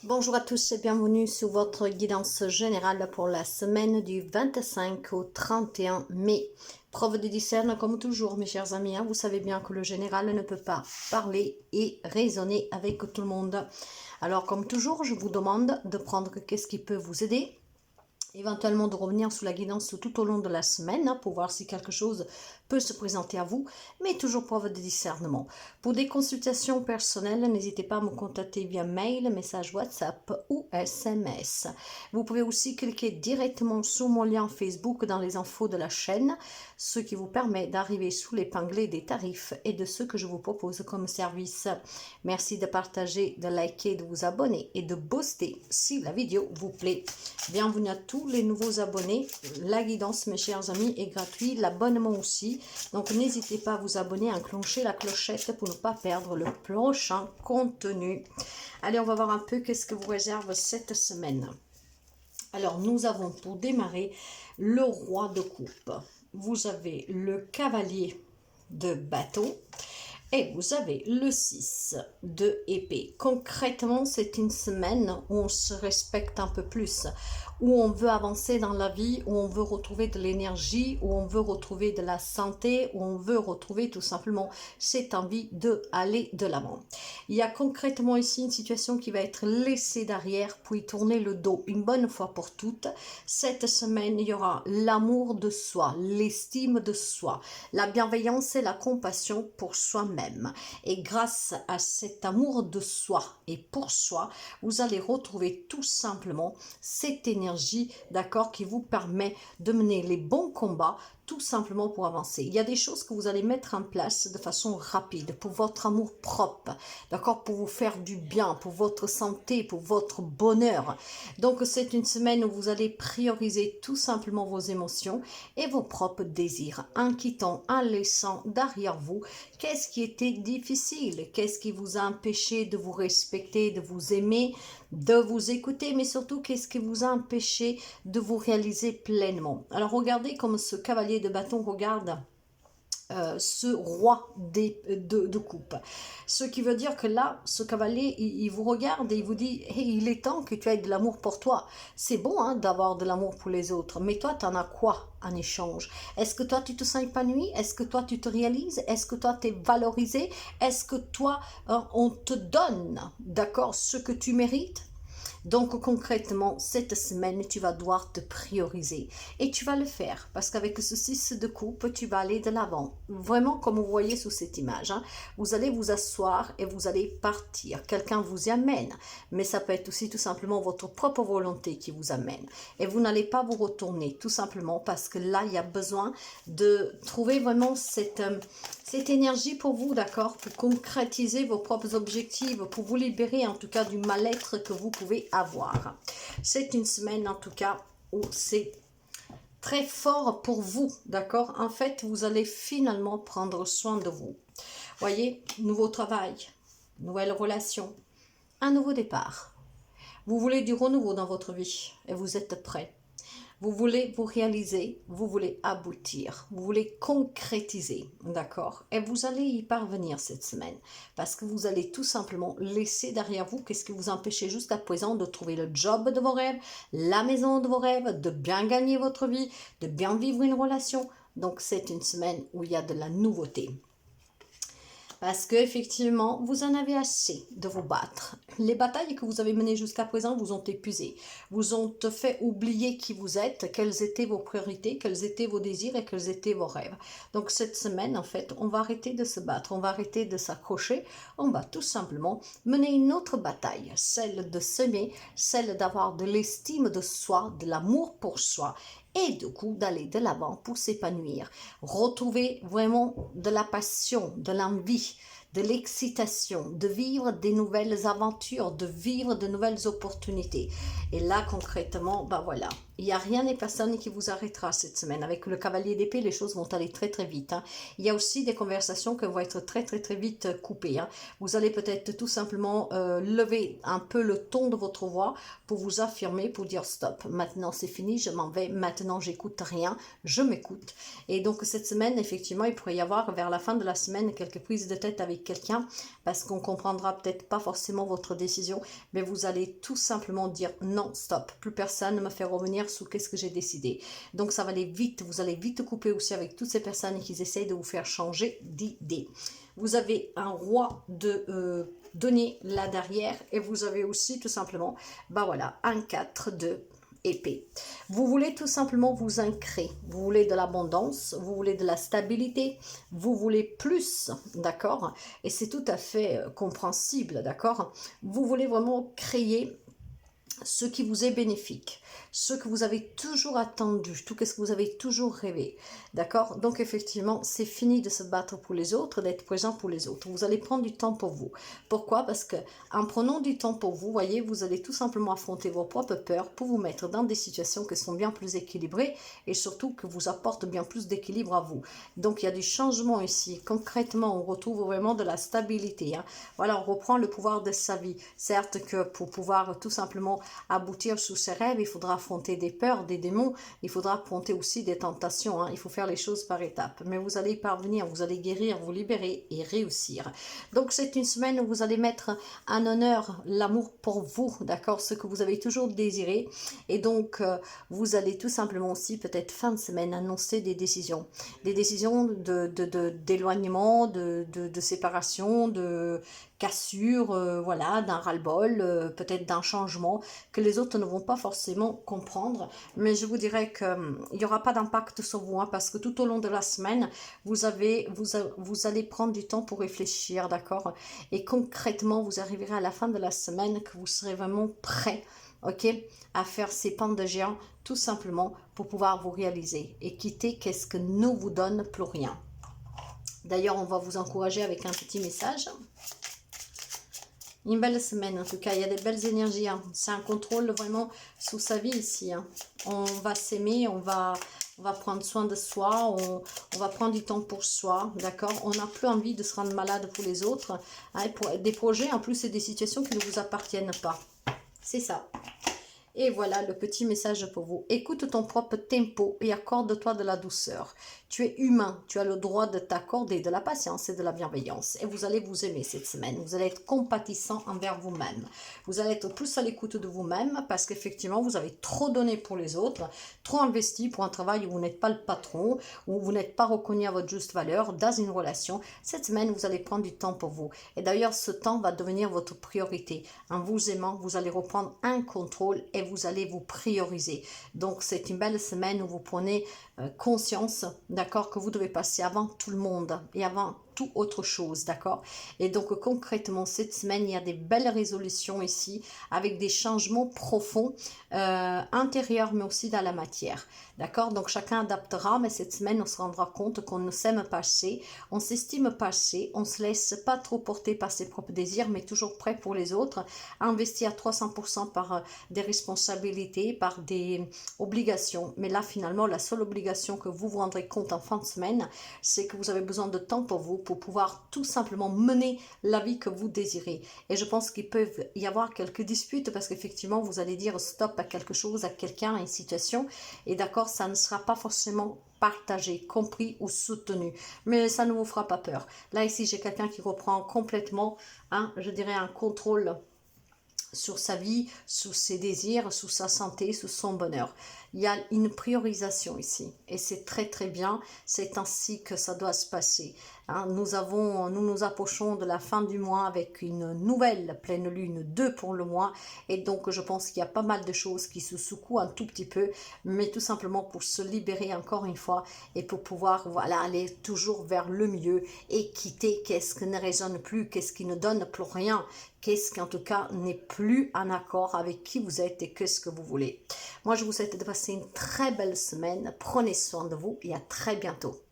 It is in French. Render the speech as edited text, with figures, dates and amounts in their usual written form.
Bonjour à tous et bienvenue sur votre guidance générale pour la semaine du 25 au 31 mai. Preuve de discerne comme toujours mes chers amis, vous savez bien que le général ne peut pas parler et raisonner avec tout le monde. Alors comme toujours, je vous demande de prendre qu'est-ce qui peut vous aider. Éventuellement de revenir sous la guidance tout au long de la semaine pour voir si quelque chose peut se présenter à vous, mais toujours preuve de discernement. Pour des consultations personnelles, n'hésitez pas à me contacter via mail, message WhatsApp ou SMS. Vous pouvez aussi cliquer directement sur mon lien Facebook dans les infos de la chaîne, ce qui vous permet d'arriver sous l'épinglé des tarifs et de ce que je vous propose comme service. Merci de partager, de liker, de vous abonner et de booster si la vidéo vous plaît. Bienvenue à tous les nouveaux abonnés. La guidance, mes chers amis, est gratuite, l'abonnement aussi. Donc n'hésitez pas à vous abonner, à enclencher la clochette pour ne pas perdre le prochain contenu. Allez, on va voir un peu qu'est-ce que vous réserve cette semaine. Alors nous avons pour démarrer le roi de coupe. Vous avez le cavalier de bâton. Et vous avez le 6 de épée. Concrètement, c'est une semaine où on se respecte un peu plus, où on veut avancer dans la vie, où on veut retrouver de l'énergie, où on veut retrouver de la santé, où on veut retrouver tout simplement cette envie d'aller de l'avant. Il y a concrètement ici une situation qui va être laissée derrière, puis tourner le dos une bonne fois pour toutes. Cette semaine, il y aura l'amour de soi, l'estime de soi, la bienveillance et la compassion pour soi-même. Et grâce à cet amour de soi et pour soi, vous allez retrouver tout simplement cette énergie, d'accord, qui vous permet de mener les bons combats, tout simplement pour avancer. Il y a des choses que vous allez mettre en place de façon rapide pour votre amour propre, d'accord, pour vous faire du bien, pour votre santé, pour votre bonheur. Donc c'est une semaine où vous allez prioriser tout simplement vos émotions et vos propres désirs, en quittant, en laissant derrière vous qu'est-ce qui était difficile, qu'est-ce qui vous a empêché de vous respecter, de vous aimer, de vous écouter, mais surtout qu'est-ce qui vous a empêché de vous réaliser pleinement. Alors regardez comme ce cavalier de bâton regarde ce roi de coupe. Ce qui veut dire que là, ce cavalier, il vous regarde et il vous dit hey, il est temps que tu aies de l'amour pour toi. C'est bon hein, d'avoir de l'amour pour les autres, mais toi, tu en as quoi en échange? Est-ce que toi, tu te sens épanoui? Est-ce que toi, tu te réalises? Est-ce que toi, tu es valorisé? Est-ce que toi, on te donne, d'accord, ce que tu mérites? Donc concrètement, cette semaine, tu vas devoir te prioriser. Et tu vas le faire parce qu'avec ce 6 de coupe, tu vas aller de l'avant. Vraiment comme vous voyez sous cette image. Hein, vous allez vous asseoir et vous allez partir. Quelqu'un vous y amène. Mais ça peut être aussi tout simplement votre propre volonté qui vous amène. Et vous n'allez pas vous retourner tout simplement parce que là, il y a besoin de trouver vraiment cette énergie pour vous, d'accord, pour concrétiser vos propres objectifs, pour vous libérer en tout cas du mal-être que vous pouvez avoir. C'est une semaine en tout cas où c'est très fort pour vous, d'accord. En fait, vous allez finalement prendre soin de vous. Voyez, nouveau travail, nouvelle relation, un nouveau départ. Vous voulez du renouveau dans votre vie et vous êtes prêt. Vous voulez vous réaliser, vous voulez aboutir, vous voulez concrétiser, d'accord? Et vous allez y parvenir cette semaine parce que vous allez tout simplement laisser derrière vous qu'est-ce qui vous empêchait jusqu'à présent de trouver le job de vos rêves, la maison de vos rêves, de bien gagner votre vie, de bien vivre une relation. Donc c'est une semaine où il y a de la nouveauté. Parce qu'effectivement, vous en avez assez de vous battre. Les batailles que vous avez menées jusqu'à présent vous ont épuisé, vous ont fait oublier qui vous êtes, quelles étaient vos priorités, quels étaient vos désirs et quels étaient vos rêves. Donc cette semaine, en fait, on va arrêter de se battre, on va arrêter de s'accrocher, on va tout simplement mener une autre bataille, celle de s'aimer, celle d'avoir de l'estime de soi, de l'amour pour soi, et du coup d'aller de l'avant pour s'épanouir, retrouver vraiment de la passion, de l'envie, de l'excitation, de vivre des nouvelles aventures, de vivre de nouvelles opportunités. Et là concrètement, ben voilà, Il n'y a rien et personne qui vous arrêtera cette semaine. Avec le cavalier d'épée, les choses vont aller très très vite. Hein. Il y a aussi des conversations qui vont être très très très vite coupées. Hein. Vous allez peut-être tout simplement lever un peu le ton de votre voix pour vous affirmer, pour dire stop. Maintenant c'est fini, je m'en vais. Maintenant j'écoute rien, je m'écoute. Et donc cette semaine, effectivement, il pourrait y avoir vers la fin de la semaine quelques prises de tête avec quelqu'un parce qu'on comprendra peut-être pas forcément votre décision, mais vous allez tout simplement dire non, stop. Plus personne ne me fait revenir sous qu'est-ce que j'ai décidé. Donc ça va aller vite, vous allez vite couper aussi avec toutes ces personnes qui essayent de vous faire changer d'idée. Vous avez un roi de denier là derrière et vous avez aussi tout simplement, bah voilà, un 4 de épée. Vous voulez tout simplement vous ancrer, vous voulez de l'abondance, vous voulez de la stabilité, vous voulez plus, d'accord? Et c'est tout à fait compréhensible, d'accord? Vous voulez vraiment créer ce qui vous est bénéfique, ce que vous avez toujours attendu, tout ce que vous avez toujours rêvé, d'accord? Donc effectivement, c'est fini de se battre pour les autres, d'être présent pour les autres. Vous allez prendre du temps pour vous. Pourquoi? Parce que en prenant du temps pour vous, voyez, vous allez tout simplement affronter vos propres peurs pour vous mettre dans des situations qui sont bien plus équilibrées et surtout que vous apportent bien plus d'équilibre à vous. Donc il y a du changement ici. Concrètement, on retrouve vraiment de la stabilité. Hein. Voilà, on reprend le pouvoir de sa vie. Certes que pour pouvoir tout simplement aboutir sous ses rêves, il faudra affronter des peurs, des démons, il faudra affronter aussi des tentations, hein. Il faut faire les choses par étapes, mais vous allez y parvenir, vous allez guérir, vous libérer et réussir. Donc c'est une semaine où vous allez mettre en honneur l'amour pour vous, d'accord, ce que vous avez toujours désiré, et donc vous allez tout simplement aussi peut-être fin de semaine annoncer des décisions d'éloignement, de séparation, de cassure, voilà, d'un ras-le-bol, peut-être d'un changement que les autres ne vont pas forcément comprendre, mais je vous dirais qu'il n'y aura pas d'impact sur vous, hein, parce que tout au long de la semaine, vous allez prendre du temps pour réfléchir, d'accord, et concrètement, vous arriverez à la fin de la semaine que vous serez vraiment prêt, ok, à faire ces pans de géant, tout simplement pour pouvoir vous réaliser et quitter qu'est-ce que ne vous donne plus rien. D'ailleurs, on va vous encourager avec un petit message. Une belle semaine en tout cas, il y a des belles énergies, hein. C'est un contrôle vraiment sous sa vie ici, hein. On va s'aimer, on va prendre soin de soi, on va prendre du temps pour soi, d'accord. On n'a plus envie de se rendre malade pour les autres, hein. Pour des projets, en plus c'est des situations qui ne vous appartiennent pas, c'est ça. Et voilà le petit message pour vous. Écoute ton propre tempo et accorde-toi de la douceur. Tu es humain, tu as le droit de t'accorder de la patience et de la bienveillance. Et vous allez vous aimer cette semaine. Vous allez être compatissant envers vous-même. Vous allez être plus à l'écoute de vous-même parce qu'effectivement, vous avez trop donné pour les autres, trop investi pour un travail où vous n'êtes pas le patron, où vous n'êtes pas reconnu à votre juste valeur dans une relation. Cette semaine, vous allez prendre du temps pour vous. Et d'ailleurs, ce temps va devenir votre priorité. En vous aimant, vous allez reprendre un contrôle et vous allez vous prioriser. Donc, c'est une belle semaine où vous prenez conscience, d'accord, que vous devez passer avant tout le monde et avant tout autre chose, d'accord. Et donc concrètement cette semaine il y a des belles résolutions ici avec des changements profonds intérieurs mais aussi dans la matière, d'accord. Donc chacun adaptera, mais cette semaine on se rendra compte qu'on ne s'aime pas assez, on s'estime pas assez, on se laisse pas trop porter par ses propres désirs mais toujours prêt pour les autres, investi à 300% par des responsabilités, par des obligations. Mais là finalement la seule obligation que vous vous rendrez compte en fin de semaine, c'est que vous avez besoin de temps pour vous, pour pouvoir tout simplement mener la vie que vous désirez. Et je pense qu'il peut y avoir quelques disputes parce qu'effectivement vous allez dire stop à quelque chose, à quelqu'un, à une situation, et d'accord, ça ne sera pas forcément partagé, compris ou soutenu, mais ça ne vous fera pas peur. Là ici j'ai quelqu'un qui reprend complètement, hein, je dirais un contrôle sur sa vie, sous ses désirs, sous sa santé, sous son bonheur. Il y a une priorisation ici et c'est très très bien, c'est ainsi que ça doit se passer. Hein, nous nous approchons de la fin du mois avec une nouvelle pleine lune 2 pour le mois et donc je pense qu'il y a pas mal de choses qui se secouent un tout petit peu, mais tout simplement pour se libérer encore une fois et pour pouvoir voilà, aller toujours vers le mieux et quitter qu'est-ce qui ne résonne plus, qu'est-ce qui ne donne plus rien, qu'est-ce qui en tout cas n'est plus en accord avec qui vous êtes et qu'est-ce que vous voulez. Moi je vous souhaite de passer une très belle semaine, prenez soin de vous et à très bientôt.